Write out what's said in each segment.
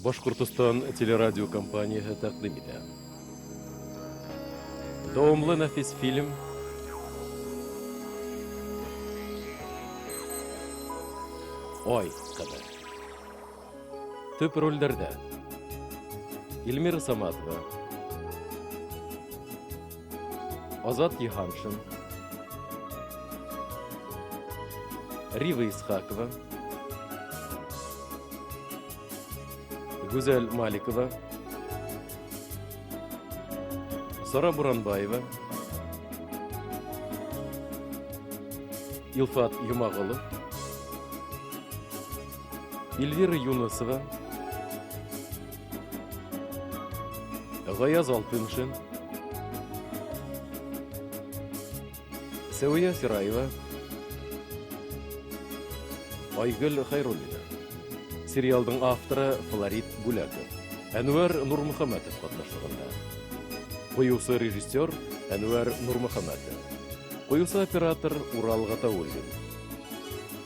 Башкортостан телерадио компаниясы тәкъдим итә. Дәвамлы нәфис фильм Ай кадәр. Төп рольләрдә Илмира Саматова, Азат Йоханшин, Рива Исхакова, Гүзәл Маликова, Сара Буранбаева, Илфат Юмагылов, Эльвира Юнусова, Гаяз Алтыншин, Сәвия Сираева, Айгөл Хайруллина. Сериалдың авторы Флорид Буляков. Әнвәр Нурмөхәмәтов катнашлыгында. Куюсы режиссер Әнвәр Нурмөхәмәтов. Куюсы оператор Урал Гатауллин.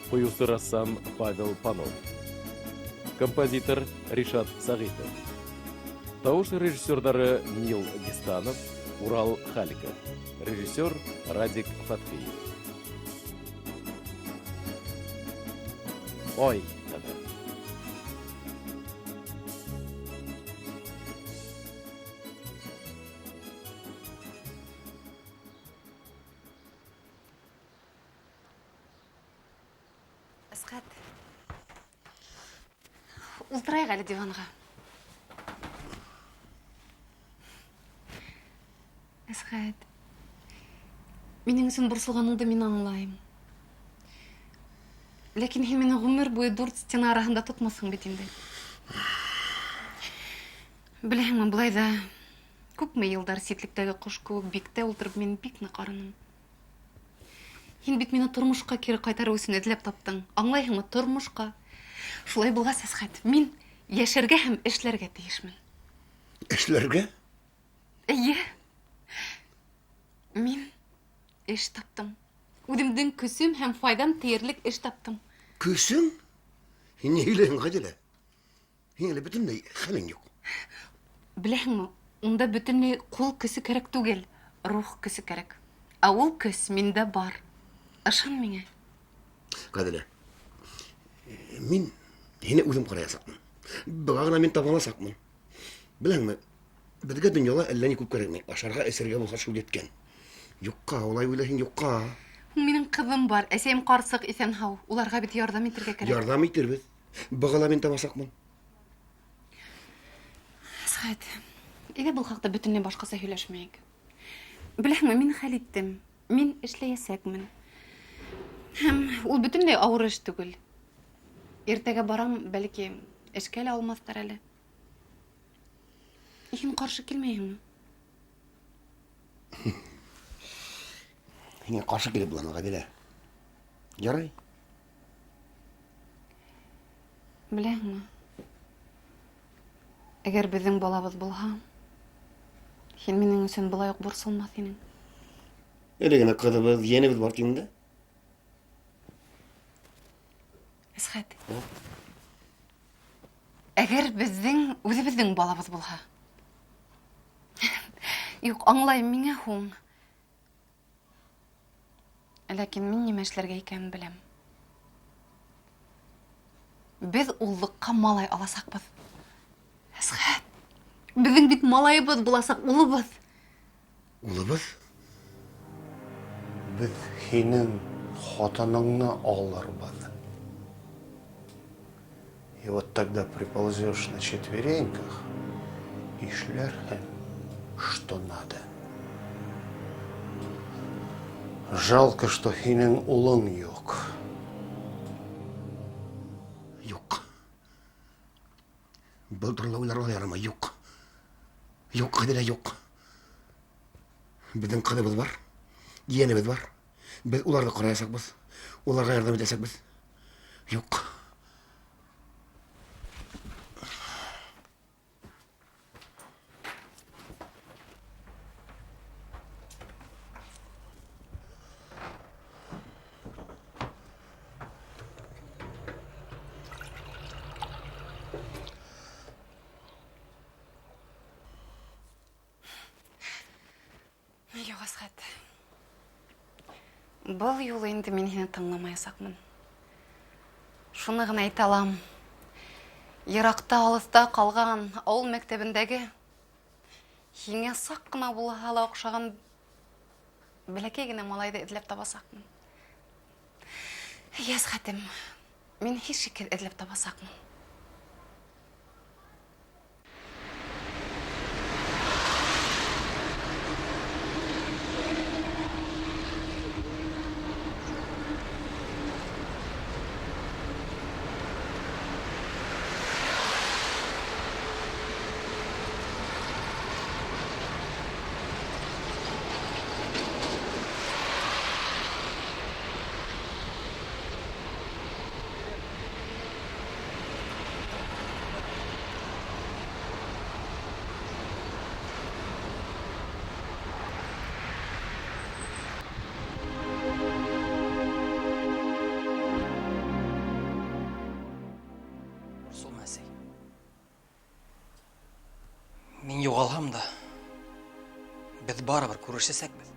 Куюсы рассам Павел Панов. Композитор Ришат Сагитов. Тауыш режиссерлары Нил Дистанов, Урал Халиков. Режиссер Радик Фатхиев. Ой кадәр. Асқат, ултырайық әлі диванға. Асқат, менің үшін бұрсылғаныңды мен аңлайым. Ләкин сен мені ғұмыр бойы дүрт стена арасында тұтмасың бит енді. Білемін, бұлай да күпме йылдар сетліктегі құш көп бекте отырып мен бик нақарыным. Сен бит мені тұрмышқа кері қайтару үшін эзләп таптың. Аңлайсыңмы, тұрмышқа. Шулай булгас, Асқат, мен яшәргә һәм эшләргә тиешмен. Эшләргә? Әйе. Мин эш таптым. Үдемдең көсем һәм файдам тиярлек эш таптым. Көсең? Син ни һөйләйһең, Гадилә? Һин әле бөтенләй хәлең юк. Беләһеңме, унда бөтенләй кул көсе кәрәк түгел, рух көсе кәрәк. Ә ул көс миндә бар. Ышан миңа. Гадилә, мин һине үзем караячакмын. Быга гына мин таба аласакмын. Беләңме, безгә дөньяда әллә ни күп кирәкми. Ашарга, эсергә булса шул еткән. Юкка, улай уйлаһың, юкка. Минең кызым бар, әсәем карсык исән һау. Уларга бит ярдәм итәргә кирәк. Ярдәм итербез. Быгала мин табасакмын. Асқат, әгәр был хакта бөтенләй башкаса һөйләшмәйек. Беләһеңме, мин хәл иттем. Мин эшләясәкмен. Һәм ул бөтенләй авыр эш түгел. Иртәгә барам, бәлки, эшкә лә алмаҫтар әле. Һин ҡаршы килмәйһеңме? Һиңә ҡаршы килеп булам, Гадилә. Ярай. Беләһеңме? Әгәр беҙҙең балабыҙ булһа, һин минең өсөн былай уҡ борсолмаҫ инең. Әле генә ҡыҙыбыҙ, йәнебеҙ бар тиң дә. Әсғәт, әгәр беҙҙең үҙебеҙҙең балабыҙ булһа. Юҡ, аңлайым, миңә һуң. Ләкин мин нимә эшләргә икәнен беләм. Беҙ уллыҡҡа малай аласаҡбыҙ. Әсғәт, беҙҙең бит малайыбыҙ буласаҡ, улыбыҙ. Улыбыҙ? Беҙ һинең хатыныңны алырбыҙ. И вот тогда приползешь на четвереньках и шлярхем, что надо. Жалко, что һинең улың юк. Юк. Был турында уйларға ярамай, юк. Юк, Гадилә, юк. Беҙҙең ҡыҙыбыҙ бар, йәнебеҙ бар. Беҙ уларҙы ҡараясаҡбыҙ, уларға ярҙам итәсәкбеҙ. Юк. Бұл юлы енді мен сені тыңламаясақмын. Шуны ғына айта алам. Иракта алыста қалған ауыл мектебіндегі еңе сақ қына болғала оқшаған бәләкей генә малайды эзләп табасақмын. Яз хәтем, мен һич шикер эзләп табасақмын. Мин югалһам да, без барыбер күрешәсәкбез.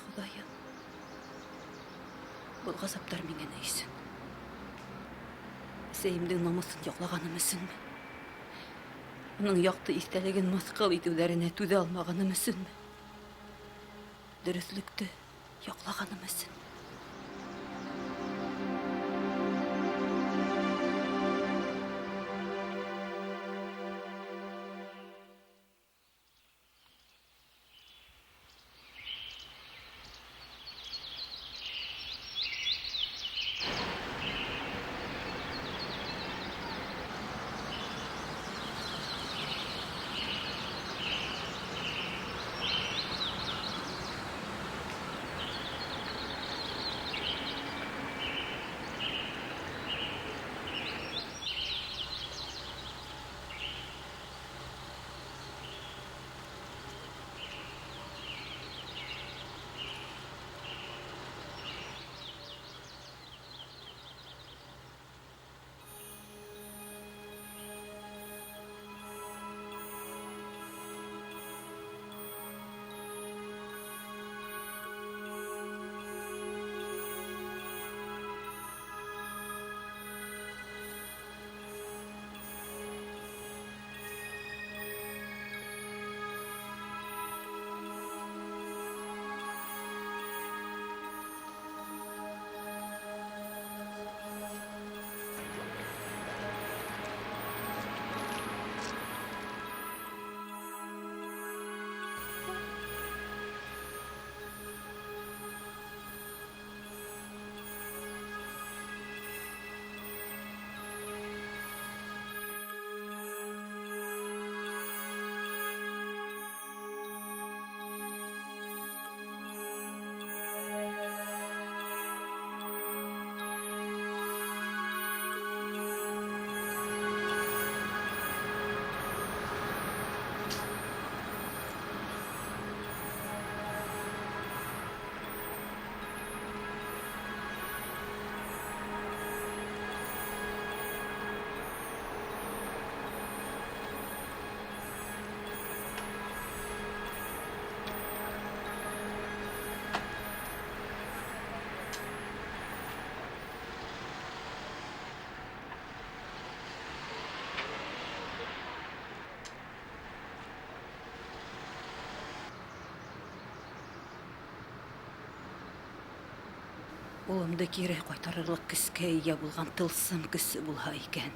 Худайым, бұл ғазаптар менен өйсін. Сәйімдің намысын яқлағаным өсінмі? Оның яқты истәлеген масқал етулеріне түҙә алмағаным өсінмі? Дөрөҫлөктө яқлағаным өсөн. Улымды кире кайтарырлык көскә ия булган тылсым көсе булһа икән.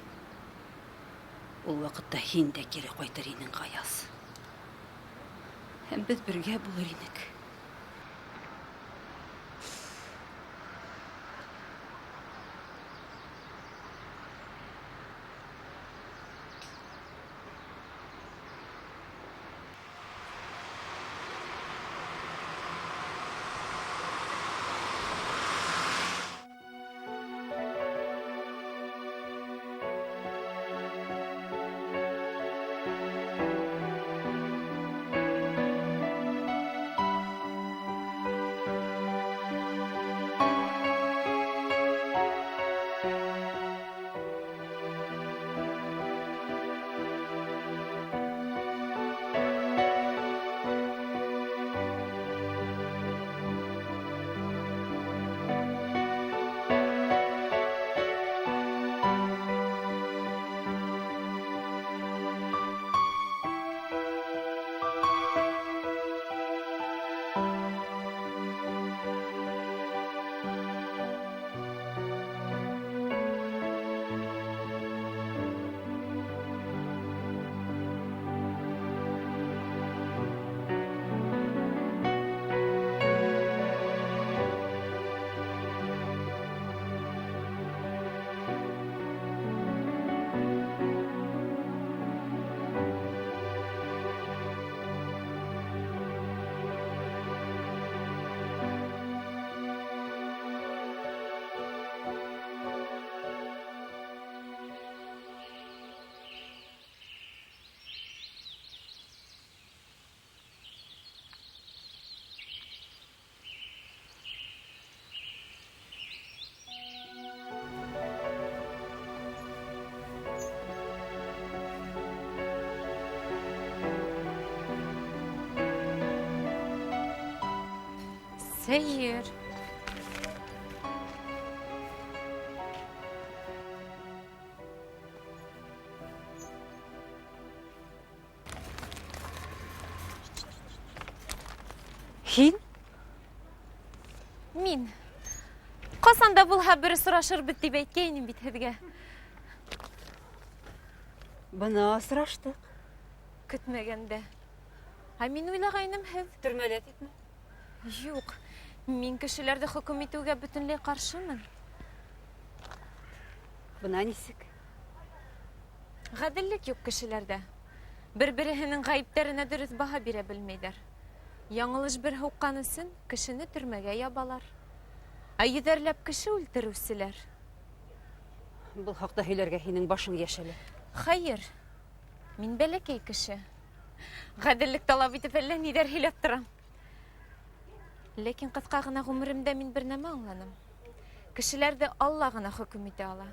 Ул вакытта һин дә кире кайтыр инең, Гаяз. Һәм без бергә булыр инек. Сәйер. Һин? Мин. Касанда булһа бер сорашыр бит дип әйткәйнем бит һеҙгә. Бына асраштык. Көтмәгәндә. Ә мин уйлагайным һеҙ. Төрмәдә типме? Юк. Мин кешеләрҙе хөкүм итеүгә бөтөнләй ҡаршымын. Бына нисек? Ғәҙеллек юк кешеләрҙә. Бер-береһенең ғәйептәренә дөрөҫ баһа бирә белмәйҙәр. Яңылыш бер һуҡҡан өсөн кешене төрмәгә ябалар. Ә йөҙәрләп кеше үлтереүселәр. Был хаҡта һөйләргә һинең башың йәшәле. Хәйер. Мин бәләкәй кеше. Ғәҙеллек талап итеп әллә ниҙәр һөйләп торам. Ләкин ҡыҫҡа ғына ғүмеремдә мин бер нәмә аңланым. Кешеләрҙе Алла ғына хөкөм итә ала.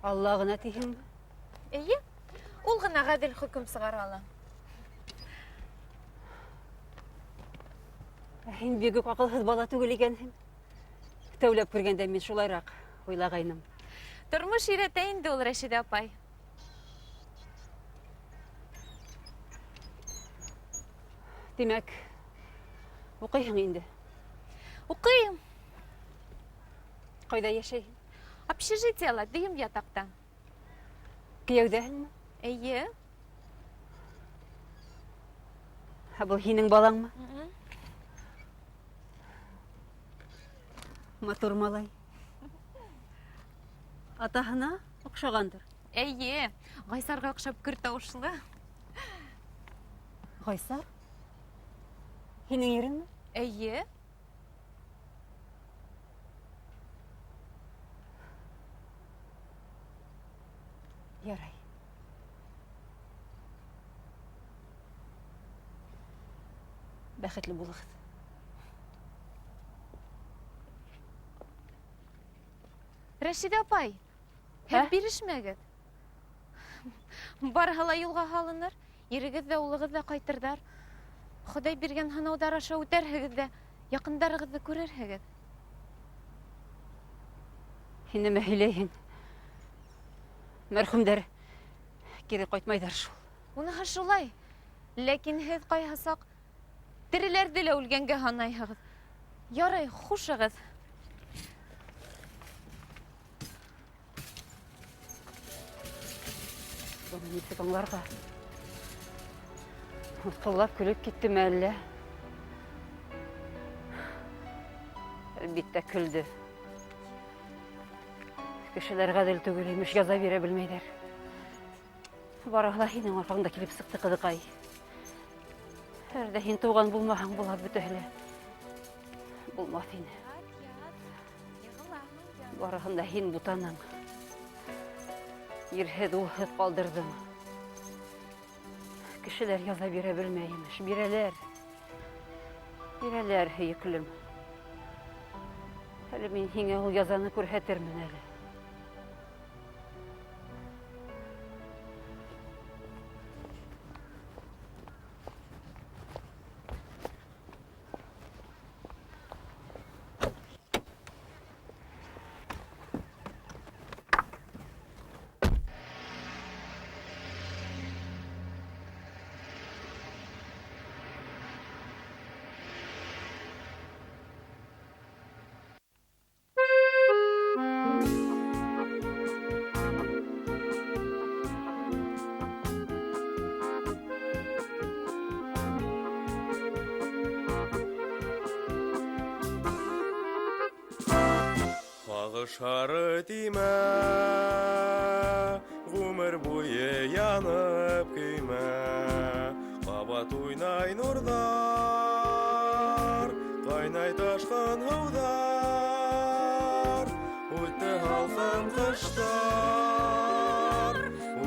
Алла ғына тиһеңме? Эйе, ул ғына ғәҙел хөкөм сығара ала. Һин бик үк аҡылһыҙ бала түгел икәнһең. Тәүләп күргәндә мин шулайыраҡ уйлағайным. Тормош өйрәтә инде ул, Рәшиҙә апай. Тимәк, уҡыйһың инде. Уҡыйым. Ҡайҙа йәшәйһең? Общежитиела, дөйөм ятаҡта. Кейәүҙәһеңме? Эйе. Ә был һинең балаңмы? Матур малай. Атаһына оҡшағандыр. Эйе, Ғайсарға оҡшап көр тауышлы. Ғайсар? Һинең иреңме? Эйе. Ярай. Бәхетле булығыҙ. Рәшиҙә апай, һеҙ бирешмәгеҙ. Барыһы ла юлға һалыныр, ирегеҙ ҙә, улығыҙ ҙа ҡайтырҙар. Хоҙай биргән һынауҙар аша үтәрһегеҙ ҙә, яҡындарығыҙҙы күрерһегеҙ. Һин нимә һөйләйһең? Мәрхүмдәр кире ҡайтмайҙар шул. Уныһы шулай. Ләкин һеҙ ҡайһы саҡ тереләрҙе лә үлгәнгә һанайһығыҙ. Ярый, хушыгыз. Бұны нетіп аңларға. Тулап күліп кеттім әлі. Әлбетте күлді. Кішілер ғаділ түгіл емеш жаза бере білмейдер. Барағыла хинің арқаңда келіп сықты қыдықай. Әрді хин туған болмағаң бола бүтәлі. Болмас хин. Барағында хин бұтаның. Ерхед ұлхед қалдырдым. Кішілер яза бере білмеймеш. Берелер хейіклім. Әлі мен хинге ол язаны көрхетермін әлі. Шары тиме, ғұмыр бойы янып күйме, қабат ойнай нұрдар, қайнай ташқан ғудар, өтті халқын қыштар,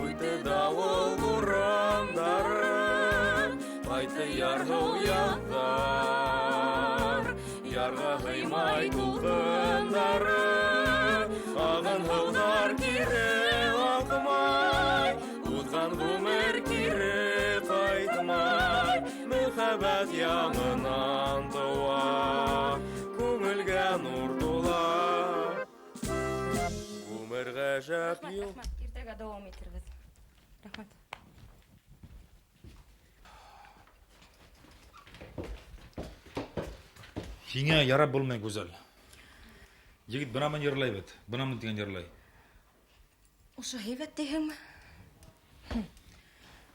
өтті дауыл бұрандары, қайты ярғыл яғдар, ярға қаймай тұлқындары. Ағын ғылдар кері лақымай, ұтқан ғұмыр кері қайтмай, мүхәбәт яңынан туа, көңілге нұр тола. Ғұмыр ғажап ел. Ертеге давам етіргіз. Рахмет. Хиңе ярап болмай көзәл. Егет бынамын ерлай бет, бынамын деген ерлай. Ошы хейбет дейхіңмі?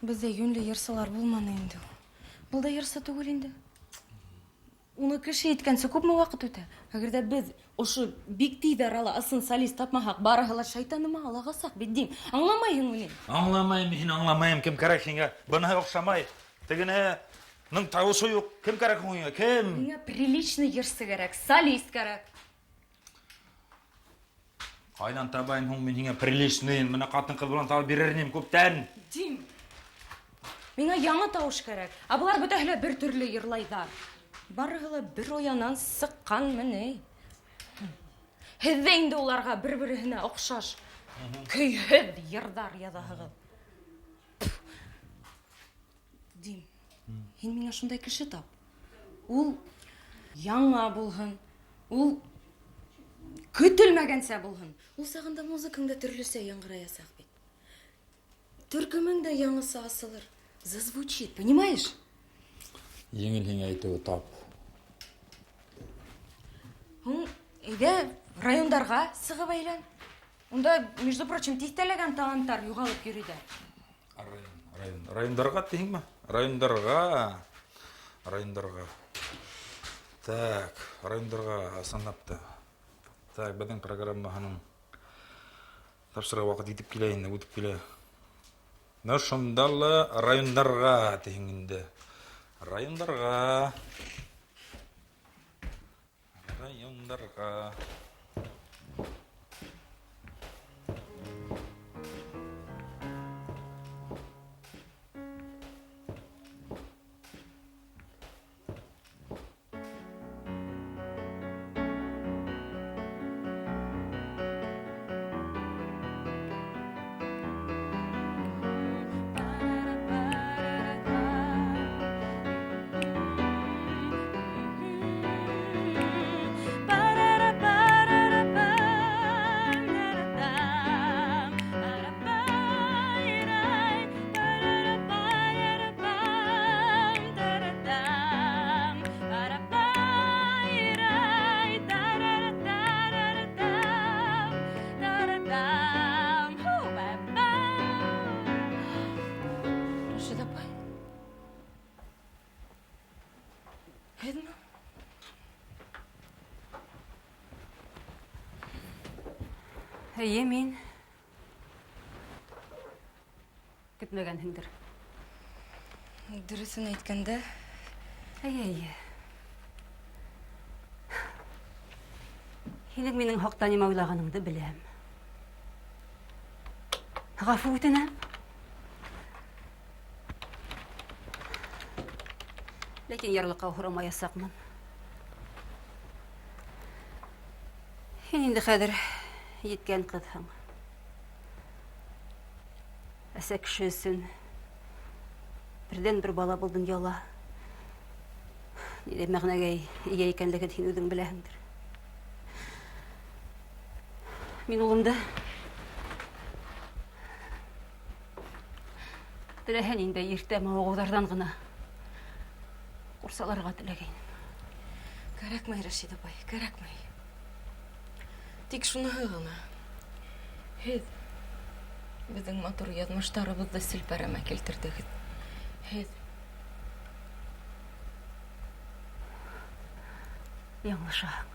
Бізде юнлі ерсалар болманы енді. Бұлда ерса түгіл енді. Оны кіші еткенсі көп мұ вақыт өте? Әгерде біз ошы бик дейдер ала асын солист тапмағақ барағыла шайтаныма алағасақ беддейм. Аңламайын өне? Аңламайым, мен аңламайым, кім кәрек хиңе? Бұна оқшамай. Тегіне, нің тауысы yok, кім кәрек хиңе, кім? Меңе приличный ерсі керек, солист керек. Қайдан табайын хуң мен хиңе приличный, мына қатын қыз болан табы берерінем көптен. Дим, меңе яңы тауыш керек. Абылар бүтәхілі бір түрлі ерлайдар. Барығылы бір оянан сыққан міне. Хізді енді оларға бір-біріне оқшаш. Күйхід ердар ядағығы. Дим, хен меңе шындай кіші тап. Ол яңа болғын, ол күтілмәгенсе болғын. Ол сағында музыкыңда түрлісе яңғыраясақ бет. Түркімің де яңысы асылыр. Зазвучит, понимаешь? Еңіл хиңе айтуы тап. Үйде райондарға сығы байлан. Онда, между прочим, тихтелеген таланттар юғалып көреді. Райондарға дейін ма? Райондарға. Так, райондарға асанапты. Так, бәдің программаның тапсырға вақыт етіп келейін, өтіп келе. Нұршымдалы райондарға дейінді. Райондарға. Һеҙме? Әйе, мин. Көтмәгәнһеңдер. Дөрөҫөн әйткәндә, Әйе. Һинең минең хаҡта нимә уйлағаныңды беләм. Ғәфү үтенәм. Ләкин ярлыҡа һорамаясаҡмын. Һин инде хәҙер еткән ҡыҙһың. Әсә кеше өсөн берҙән бер бала был донъяла. Ниндәй мәғнәгә ия икәнлеген һин үҙең беләһеңдер. Мин улымды теләһә ниндәй иртә мауығыуҙарҙан ғына ҡурсаларға теләгәйнем. кәрәкмәй, Рәшиҙ апай, кәрәкмәй. Тик шуныһы ғына. Һеҙ беҙҙең матур яҙмыштарыбыҙҙы селпәрәмә килтерҙегеҙ. Һеҙ Яңлышаһың.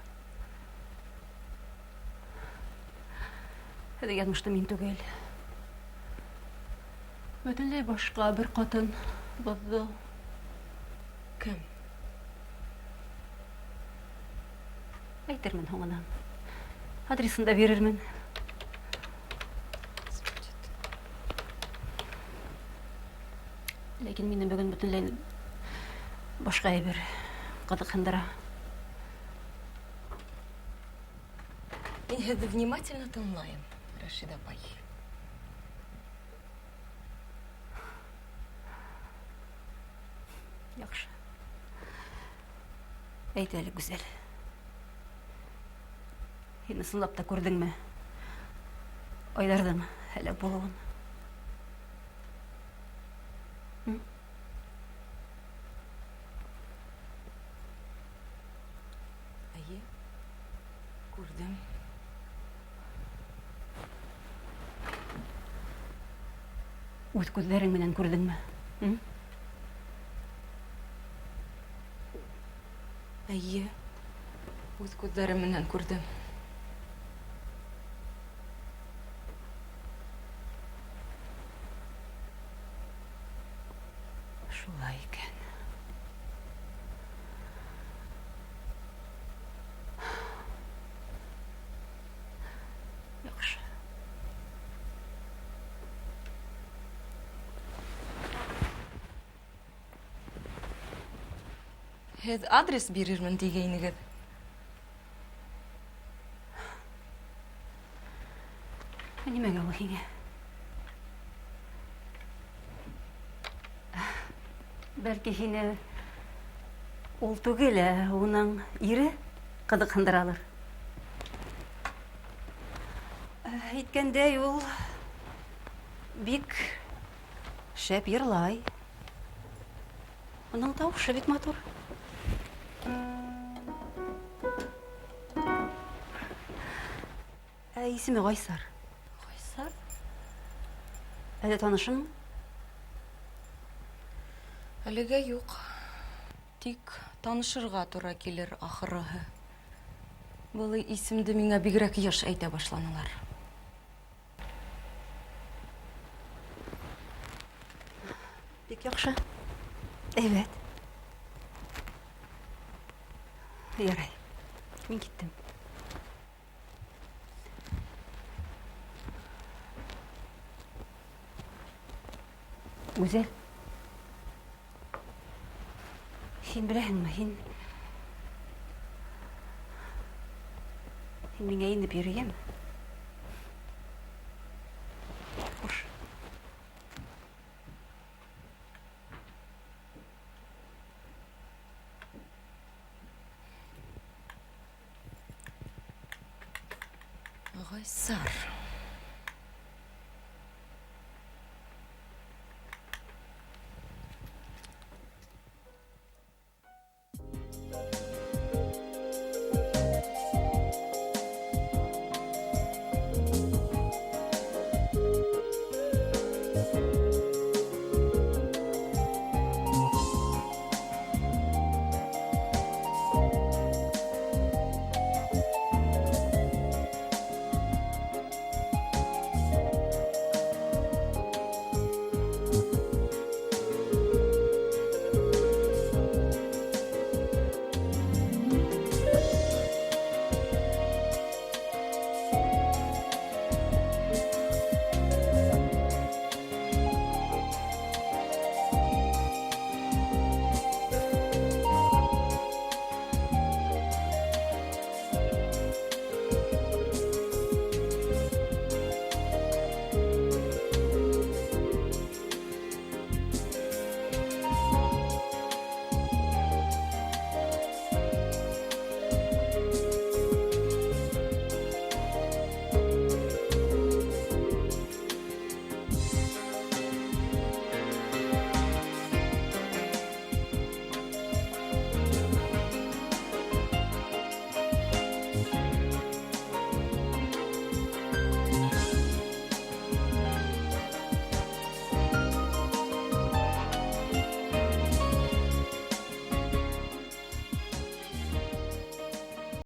Һеҙ яҙмышты мин түгел. Бөтөнләй башҡа бер ҡатын боҙҙо. кем? Әйтермен һуңынан. Адресын да бирермен. Ләкин мине бөгөн бөтөнләй башҡа әйбер ҡыҙыҡһындыра. Мин һеҙҙе внимательно тыңлайым, Рәшиҙ апай. Яҡшы. Әйт әле, гүзәл. Һин ысынлап та күрҙеңме Айҙарҙың һәләк булыуын? Эйе, күрҙем. Үҙ күҙҙәрең менән күрҙеңме? Эйе, үҙ күҙҙәрем менән күрҙем. Шулай икән. Яҡшы. Һеҙ адрес бирермен тигәйнегеҙ. Нимәгә ул һиңә? Бәлки һине ул түгел, уның ире ҡыҙыҡһындыралыр. Әйткәндәй, ул бик шәп йырлай. Уның тауышы бик матур. Исеме Ғайсар. Ғайсар? Әле танышыңмы? Әлегә юҡ. Тик танышырға тура килер ахырыһы. Был исемде миңә бигерәк йыш әйтә башланылар. Бик яҡшы. Әйбәт. Ярай. Мин киттем. Гүзәл. Һин беләһеңме, һин миңә инеп йөрөйәме? Хуш. Ғайсар.